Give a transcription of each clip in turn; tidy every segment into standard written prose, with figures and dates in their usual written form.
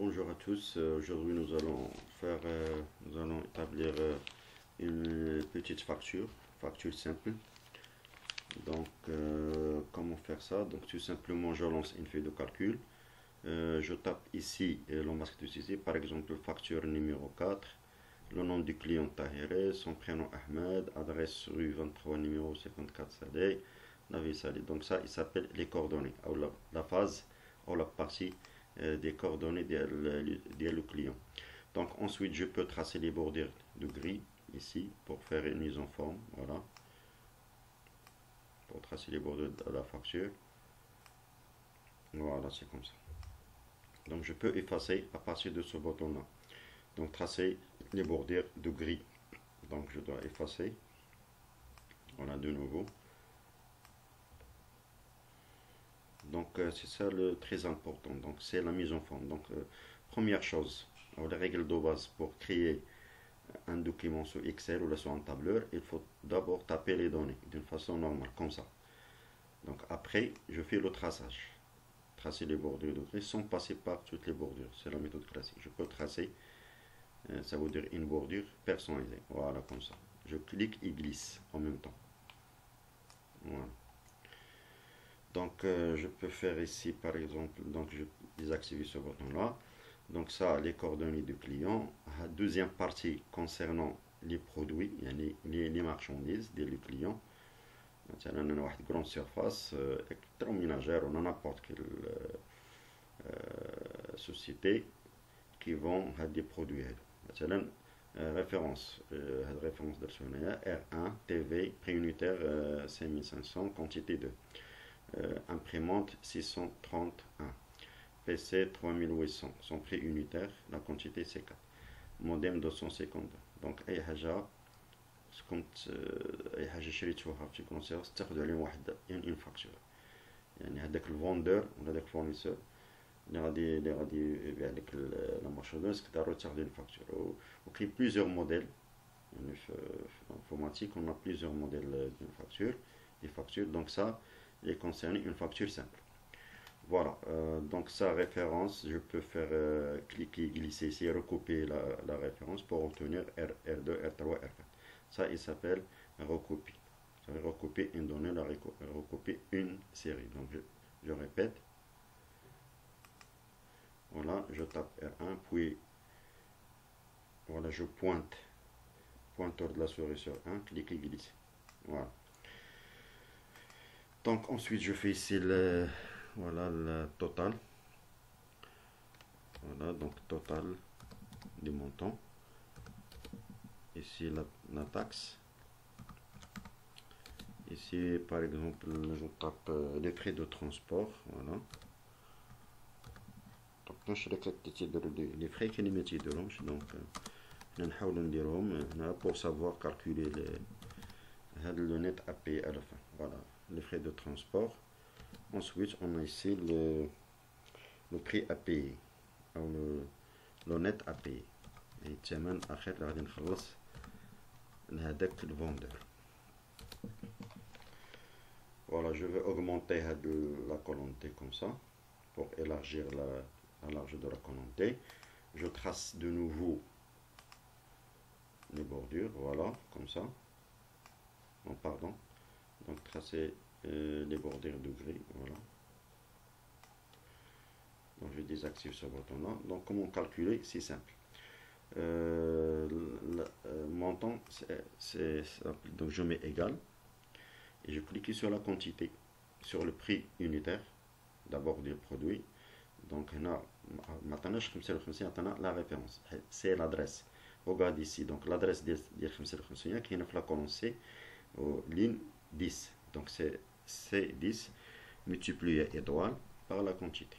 Bonjour à tous. Aujourd'hui, nous allons établir une petite facture simple. Donc, comment faire ça? Donc, tout simplement, je lance une feuille de calcul. Je tape ici l'embarque d'utiliser, par exemple, facture numéro 4, le nom du client Tahiré, son prénom Ahmed, adresse rue 23, numéro 54 Saleh, Navi Saleh. Donc, ça, il s'appelle les coordonnées, ou la phase, ou la partie des coordonnées le client. Donc ensuite je peux tracer les bordures de gris ici pour faire une mise en forme, voilà, pour tracer les bordures de la facture. Voilà, c'est comme ça. Donc je peux effacer à partir de ce bouton là. Donc tracer les bordures de gris. Donc je dois effacer. Voilà, de nouveau. Donc c'est ça le très important. Donc c'est la mise en forme. Donc première chose, les règles de base pour créer un document sur Excel ou sur un tableur, il faut d'abord taper les données d'une façon normale, comme ça. Donc après, je fais le traçage. Tracer les bordures de gris sans passer par toutes les bordures. C'est la méthode classique. Je peux tracer, ça veut dire une bordure personnalisée. Voilà, comme ça. Je clique et glisse en même temps. Voilà. Donc je peux faire ici par exemple, donc je désactive ce bouton là. Donc ça, les coordonnées du client. Deuxième partie concernant les produits, les marchandises du client. مثلا انا واحد grande surface électroménagère ou n'importe quelle société qui vend des produits. مثلا référence درتو R1 TV prix unitaire 5500 quantité 2. Imprimante 631, PC 3800, son prix unitaire, la quantité c'est 4, modem 252. Donc اي حاجه كنت اي حاجه شريتوها في كونسيرس تاخذ عليهم واحد يعني اون فاكتور، يعني هذاك الفوندور ولا هذاك الفورنيسور اللي غادي يبيع لك لا مارشانديز ضروري تاخذ اون فاكتور. وكاين بليزيور موديل، يعني في l'informatique on a plusieurs modèles de facture, des factures. Donc ça est concerné une facture simple. Voilà, donc sa référence, je peux faire cliquer, glisser ici, recopier la référence pour obtenir R2, R3, R4. Ça, il s'appelle recopie. Ça veut recopier une donnée, recopier une série. Donc je répète. Voilà, je tape R1, puis voilà, je pointeur de la souris sur 1, clique et glisse. Voilà. Donc ensuite je fais ici voilà le total. Voilà, donc total du montant. Ici la taxe. Ici par exemple je tape les frais de transport. Voilà. Donc les frais qui ne m'étudieront. Donc نحاول نديرهم هنا pour savoir calculer le net à payer à la fin. Voilà, les frais de transport. Ensuite on a ici le prix à payer ou le net à payer. Et الثمن اخر اللي غادي نخلص لهذاك الفوندور. Voilà, je vais augmenter la colonne T comme ça pour élargir la largeur de la colonne T. Je trace de nouveau les bordures, voilà, comme ça. Non, pardon. Donc tracer les bordures de gris, voilà. Donc je désactive ce bouton là. Donc comment calculer? C'est simple. Montant, c'est simple. Donc je mets égal et je clique sur la quantité, sur le prix unitaire d'abord du produit. Donc là, maintenant la référence, c'est l'adresse. Regarde ici, donc l'adresse de 55 qui est dans la colonne C, ligne 10. Donc c'est C10 multiplié étoile par la quantité.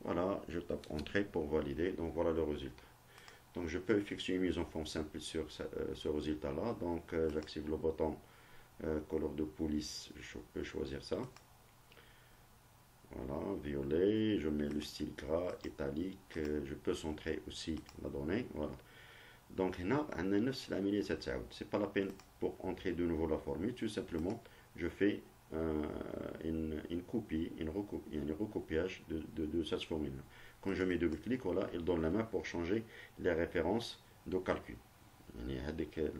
Voilà, je tape entrée pour valider. Donc voilà le résultat. Donc je peux effectuer une mise en forme simple sur ce résultat là. Donc j'active le bouton couleur de police, je peux choisir ça. Voilà, violet, je mets le style gras, italique, je peux centrer aussi la donnée, voilà. Donc là, c'est pas la peine pour entrer de nouveau la formule, tout simplement, je fais une copie, un recopiage de cette formule. Quand je mets double clic, voilà, il donne la main pour changer les références de calcul. يعني هذيك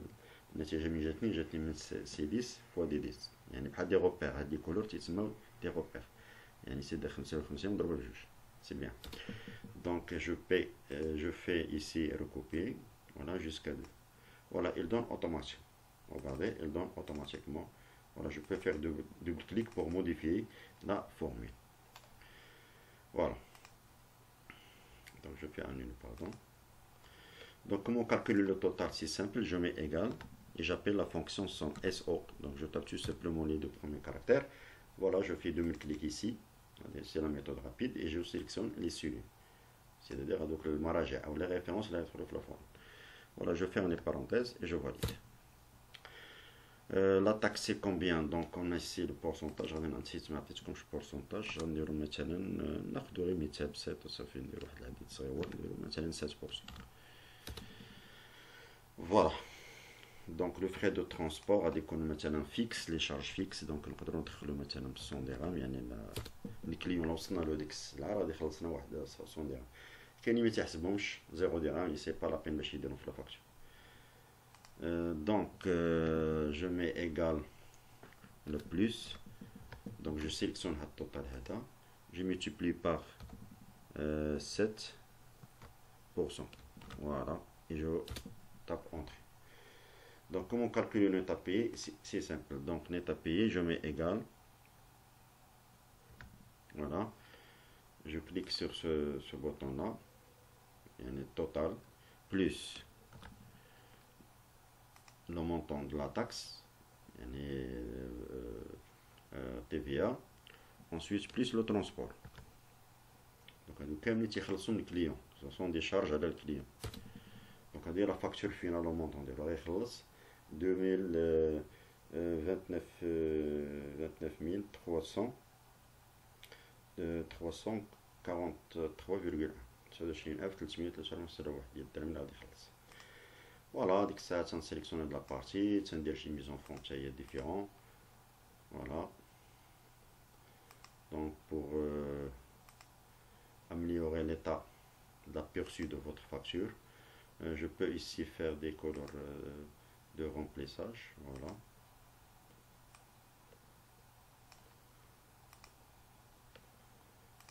النتيجة اللي جاتني من C10 fois D10. يعني بحال دي روبير، هاد لي كولور تيتسماو دي روبير. يعني سي داخل 55 مضروبة بجوج. C'est bien. Donc je fais ici recopier, voilà, jusqu'à 2. Voilà, il donne automatiquement. Regardez, il donne automatiquement. Voilà, je peux faire double clic pour modifier la formule. Voilà. Donc je fais un pardon. Donc comment calculer le total? C'est simple, je mets égal et j'appelle la fonction SO. Donc je tape tout simplement les deux premiers caractères. Voilà, je fais double clic ici. C'est la méthode rapide et je sélectionne les cellules. C'est-à-dire donc le maraja ou les références là sur le plafond. Voilà, je ferme les parenthèses et je valide. La taxe c'est combien? Donc on a ici le pourcentage. غادي نسيت ما عطيتكمش pourcentage. غنديرو مثلا ناخدو غير مثال بسيط وصافي نديرو واحد العدد صغيور نديرو مثلا 7%. Voilà. Donc le frais de transport غادي يكون مثلا fixe, les charges fixes. donc نقدروا ندخلو مثلا ب 100 درهم. يعني الكليون لو وصلنا له ديك السلعه غادي يخلصنا واحد 100 درهم. كاين اللي ما تيحسبهمش 0 درهم. سي با لا بين باش يديرهم في لا فاكتور. Donc je mets égal le plus, donc je sélectionne le total, je multiplie par 7%, voilà, et je tape entrée. Donc comment calculer le net à payer? C'est simple, donc net à payer, je mets égal, voilà, je clique sur ce bouton là, il y a un total, plus le montant de la taxe, TVA, ensuite plus le transport. Donc les clients, ce sont des charges à le client. Donc la facture finale au montant de 29 343,1. هذا شي 1393 ديال الدرهم غادي يخلص. Voilà, dès que ça, tu sélectionnes de la partie, tu as des mises en fond, il y a différents. Voilà. Donc, pour améliorer l'état de l'aperçu de votre facture, je peux ici faire des couleurs de remplissage. Voilà.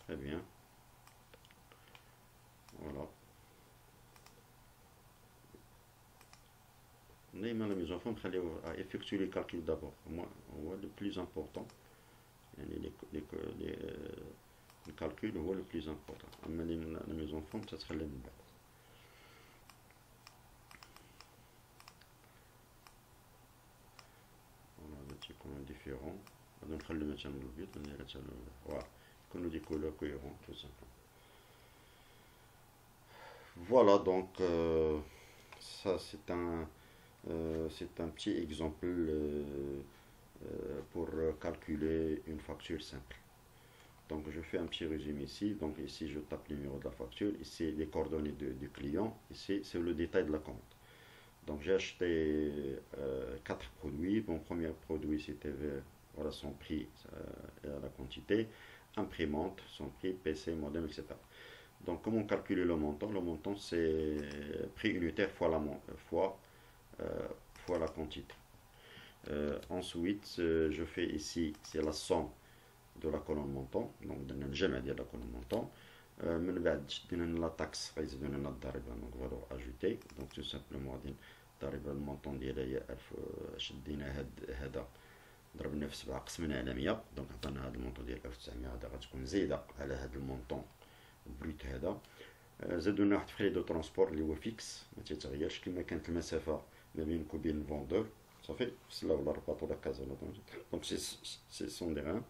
Très bien. Voilà. دائما la mise en forme خليه effectuer les calculs d'abord. Moi, le plus important. Le calcul هو le plus important. أما la mise en forme تتخلى من بعد. Voilà, هذا تيكون différent. غادي نخلي مثلا البيض ندير مثلا فوالا يكونوا دي couleurs cohérentes tout simplement. Voilà, donc ça c'est un petit exemple pour calculer une facture simple. Donc je fais un petit résumé ici. Donc ici je tape le numéro de la facture, ici les coordonnées du client, ici c'est le détail de la commande. Donc j'ai acheté 4 produits. Mon premier produit c'était voilà, son prix et la quantité, imprimante, son prix, PC, modem, etc. Donc comment calculer le montant? Le montant c'est prix unitaire fois la quantité. Ensuite je fais ici, c'est la somme de la colonne montant. Donc on jamais dire la colonne montant. من بعد دينا لا تاكس غيزيدو لنا الضريبه. دونك فالور اجوتي. دونك تو سامبلومون غادي الضريبه المونطون ديالها هي 1000. شدينا هذا ضربنا في 7 قسمنا على 100. دونك عطانا هذا المونطون ديال 1900. هذا غتكون زايده على هذا المونطون البروت هذا. زادو لنا واحد فري دو ترونسبور اللي هو فيكس ما تيتغيرش كما كانت المسافه ما بينك وبين الفوندور. صافي سلا ولا رباط ولا كازا ولا دونك سي سون ديغان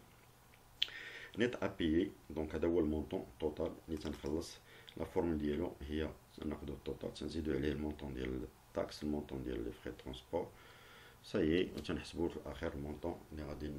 نت ا بيي. دونك هذا هو المونطون توتال اللي تنخلص. لا فورمول ديالو هي ناخذ التوتال تنزيدو عليه المونطون ديال التاكس المونطون ديال لي فري ترونسبور. صايي وتنحسبو في الاخر المونطون اللي غادي